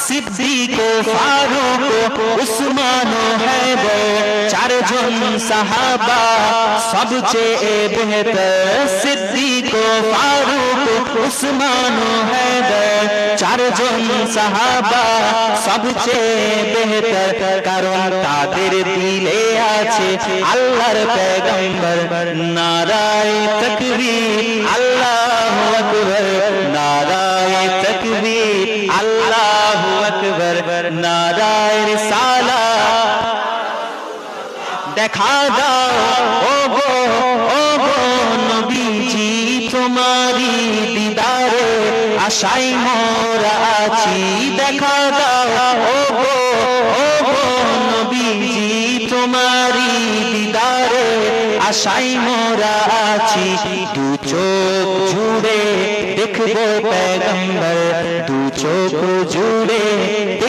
सिद्दीक फारूक उस्मान हैदर चारজন সাহাবা সবচেয়ে বেহতর सिद्दीक फारूक उस्मान हैदर চারজন সাহাবা সবচেয়ে বেহতর কারণ তাদের দিলে আছে আল্লাহর পয়গম্বর নারায়ে তাকবীর আল্লাহু আকবার নারায়ে তাকবীর আল্লাহু আকবার নারায়ে রিসালাত দেখা দাও ও গো নবীজি তোমারি দিদারে আশায় মোরা আছি দেখা দাও ও গো নবীজি তোমারি দিদারে আশায় মোরা আছি দু চোখ জুড়ে দেখবো পয়গম্বর